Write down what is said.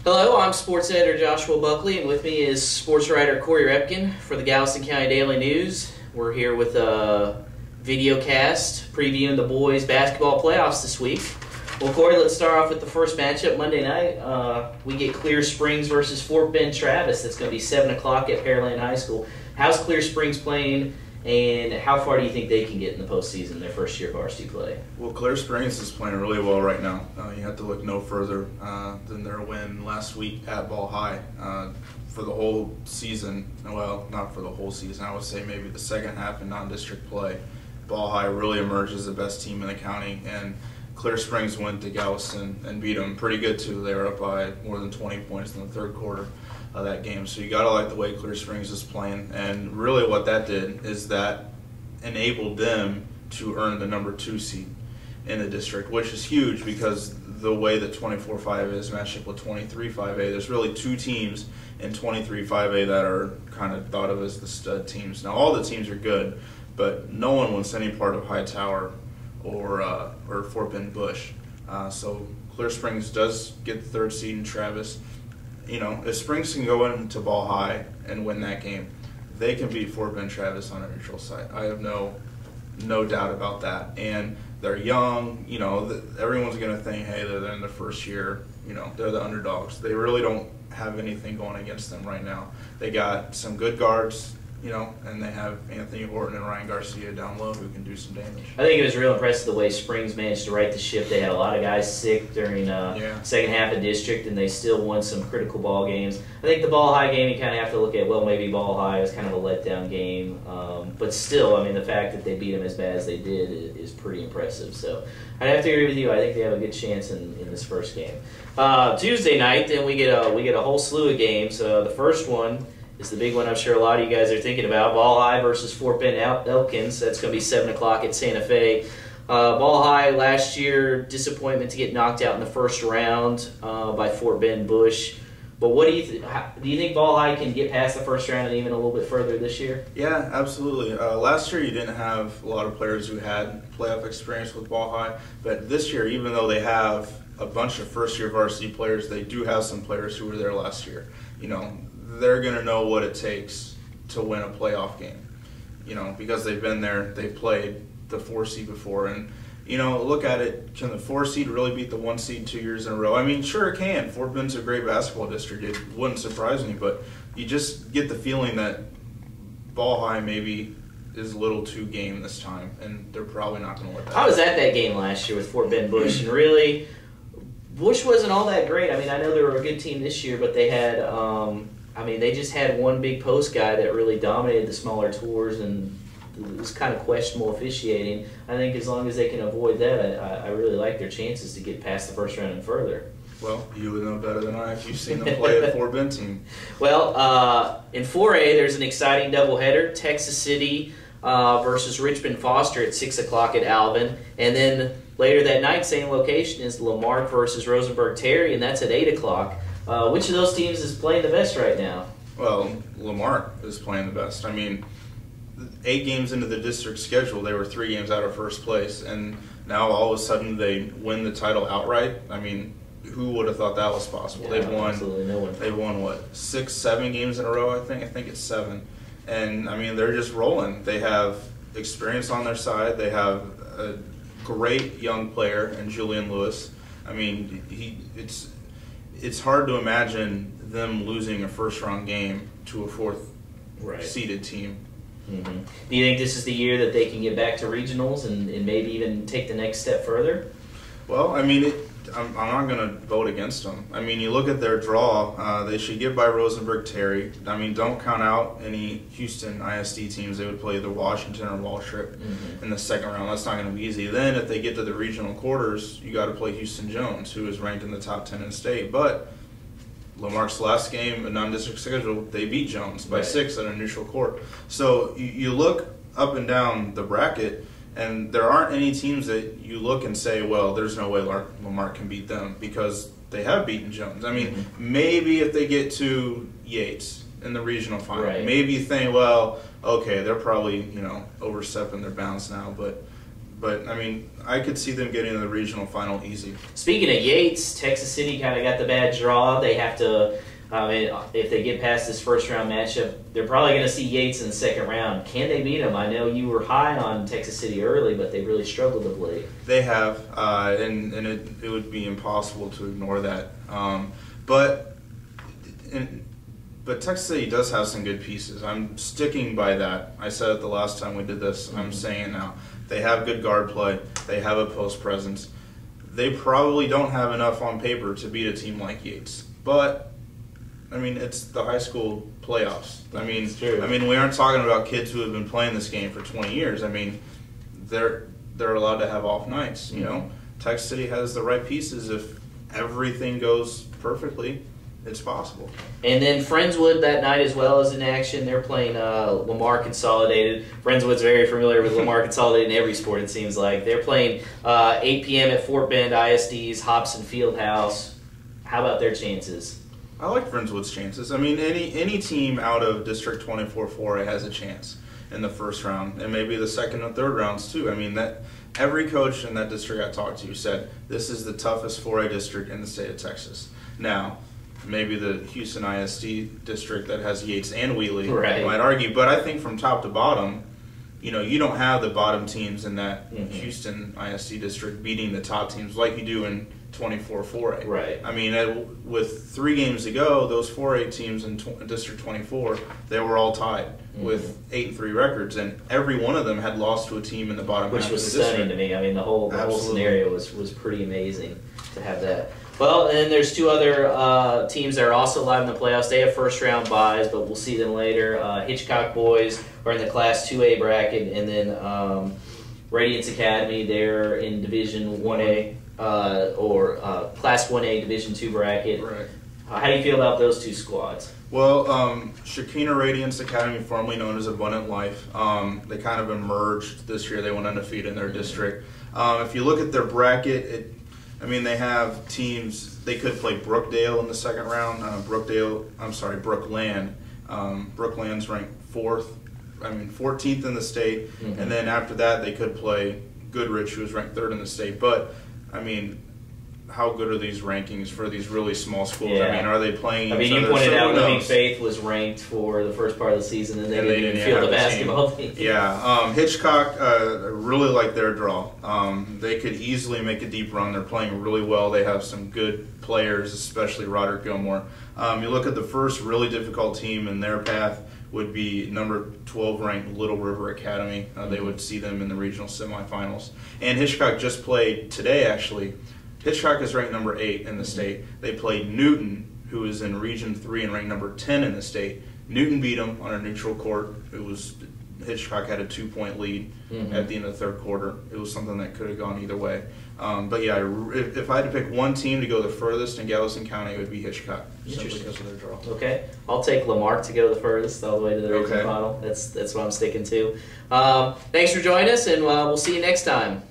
Hello, I'm sports editor Joshua Buckley, and with me is sports writer Corey Roepken for the Galveston County Daily News. We're here with a video cast previewing the boys' basketball playoffs this week. Well, Corey, let's start off with the first matchup Monday night. We get Clear Springs versus Fort Bend Travis. That's going to be 7 o'clock at Pearland High School. How's Clear Springs playing, and how far do you think they can get in the postseason, their first year varsity play? Well, Clear Springs is playing really well right now. You have to look no further than their win last week at Ball High. For the whole season, well, not for the whole season, I would say maybe the second half in non-district play, Ball High really emerged as the best team in the county, and Clear Springs went to Galveston and beat them pretty good too. They were up by more than 20 points in the third quarter of that game. So you got to like the way Clear Springs is playing, and really what that did is that enabled them to earn the number 2 seed in the district, which is huge because the way that 24-5A is matched up with 23-5A, there's really 2 teams in 23-5A that are kind of thought of as the stud teams. Now all the teams are good, but no one wants any part of Hightower or Fort Bend Bush. So Clear Springs does get the 3rd seed in Travis. You know, if Springs can go into Ball High and win that game, they can beat Fort Bend Travis on a neutral site. I have no doubt about that. And they're young. You know, everyone's going to think, hey, they're in their first year. You know, they're the underdogs. They really don't have anything going against them right now. They got some good guards, you know, and they have Anthony Horton and Ryan Garcia down low who can do some damage. I think it was real impressive the way Springs managed to right the ship. They had a lot of guys sick during second half of district, and they still won some critical ball games. I think the Ball High game you kind of have to look at, well, maybe Ball High was kind of a letdown game. But still, I mean, the fact that they beat them as bad as they did is pretty impressive. So I'd have to agree with you. I think they have a good chance in this first game. Tuesday night, then we get a whole slew of games. The first one is the big one I'm sure a lot of you guys are thinking about. Ball High versus Fort Bend Elkins. That's going to be 7 o'clock at Santa Fe. Ball High last year, disappointment to get knocked out in the first round by Fort Bend Bush. But what do you think Ball High can get past the first round and even a little bit further this year? Yeah, absolutely. Last year you didn't have a lot of players who had playoff experience with Ball High, but this year, even though they have a bunch of first-year varsity players, they do have some players who were there last year. You know, they're going to know what it takes to win a playoff game, you know, because they've been there, they've played the 4 seed before. And, you know, look at it, can the 4 seed really beat the 1 seed 2 years in a row? I mean, sure it can. Fort Bend's a great basketball district. It wouldn't surprise me, but you just get the feeling that Ball High maybe is a little too game this time, and they're probably not going to let that I was at that game last year with Fort Bend Bush, and really, Bush wasn't all that great. I mean, I know they were a good team this year, but they had they just had one big post guy that really dominated the smaller tours, and it was kind of questionable officiating. I think as long as they can avoid that, I really like their chances to get past the first round and further. Well, you would know better than I if you've seen them play a Fort Bend team. Well, in 4A, there's an exciting doubleheader, Texas City versus Richmond Foster at 6 o'clock at Alvin. And then later that night, same location, is Lamar versus Rosenberg Terry, and that's at 8 o'clock. Which of those teams is playing the best right now? Well, Lamar is playing the best. I mean, 8 games into the district schedule, they were 3 games out of first place, and now all of a sudden they win the title outright. I mean, who would have thought that was possible? Yeah, absolutely no one. They've won what, 6, 7 games in a row? I think it's 7, and I mean they're just rolling. They have experience on their side. They have a great young player in Julian Lewis. I mean, it's hard to imagine them losing a first-round game to a 4th seeded team. Mm-hmm. Do you think this is the year that they can get back to regionals and maybe even take the next step further? Well, I mean, I'm not going to vote against them. I mean, you look at their draw, they should get by Rosenberg Terry. I mean, don't count out any Houston ISD teams. They would play either Washington or Waltrip in the second round. That's not going to be easy. Then if they get to the regional quarters, you got to play Houston Jones, who is ranked in the top 10 in the state. But Lamar's last game, a non-district schedule, they beat Jones by 6 at a neutral court. So you look up and down the bracket, and there aren't any teams that you look and say, well, there's no way Lamar can beat them, because they have beaten Jones. I mean, maybe if they get to Yates in the regional final, maybe you think, well, okay, they're probably, you know, overstepping their bounds now, but But, I mean, I could see them getting to the regional final easy. Speaking of Yates, Texas City kind of got the bad draw. They have to, if they get past this first-round matchup, they're probably going to see Yates in the second round. Can they beat them? I know you were high on Texas City early, but they really struggled of late. They have, and it would be impossible to ignore that. But Texas City does have some good pieces. I'm sticking by that. I said it the last time we did this. I'm saying it now. They have good guard play. They have a post presence. They probably don't have enough on paper to beat a team like Yates. But, I mean, it's the high school playoffs. I mean, we aren't talking about kids who have been playing this game for 20 years. I mean, they're allowed to have off nights, you know. Texas City has the right pieces. If everything goes perfectly, it's possible. And then Friendswood that night as well is in action. They're playing Lamar Consolidated. Friendswood's very familiar with Lamar Consolidated in every sport, it seems like. They're playing 8 p.m. at Fort Bend ISD's Hobson Fieldhouse. How about their chances? I like Friendswood's chances. I mean, any team out of District 24 4A has a chance in the first round, and maybe the second and third rounds too. I mean, that every coach in that district I talked to said this is the toughest 4A district in the state of Texas. Now, maybe the Houston ISD district that has Yates and Wheelie might argue, but I think from top to bottom, you know, you don't have the bottom teams in that Houston ISD district beating the top teams like you do in 24-4A. Right. I mean, with 3 games to go, those 4A teams in District 24, they were all tied with 8-3 records, and every one of them had lost to a team in the bottom half of the district. Which was stunning to me. I mean, the whole scenario was pretty amazing to have that. Well, and then there's 2 other teams that are also live in the playoffs. They have first-round byes, but we'll see them later. Hitchcock boys are in the Class 2A bracket, and then Radiance Academy, they're in Division 1A. Or Class 1A Division 2 bracket. Right. How do you feel about those 2 squads? Well, Shekinah Radiance Academy, formerly known as Abundant Life, they kind of emerged this year. They went undefeated in their district. If you look at their bracket, I mean, they have teams. They could play Brookdale in the second round. Brookland. Brookland's ranked 14th in the state. And then after that, they could play Goodrich, who was ranked 3rd in the state. But I mean, how good are these rankings for these really small schools? Yeah. I mean, are they playing each other? You pointed out Living Faith was ranked for the first part of the season, and they didn't even field the basketball team. Yeah, Hitchcock, really like their draw. They could easily make a deep run. They're playing really well. They have some good players, especially Roderick Gilmore. You look at the first really difficult team in their path would be number 12 ranked Little River Academy. They would see them in the regional semifinals. And Hitchcock just played today, actually. Hitchcock is ranked number 8 in the state. They played Newton, who is in Region 3 and ranked number 10 in the state. Newton beat them on a neutral court. Hitchcock had a 2-point lead at the end of the third quarter. It was something that could have gone either way. But yeah, if I had to pick one team to go the furthest in Galveston County, it would be Hitchcock, simply because of their draw. Okay, I'll take Lamar to go the furthest, all the way to the regional final. That's what I'm sticking to. Thanks for joining us, and we'll see you next time.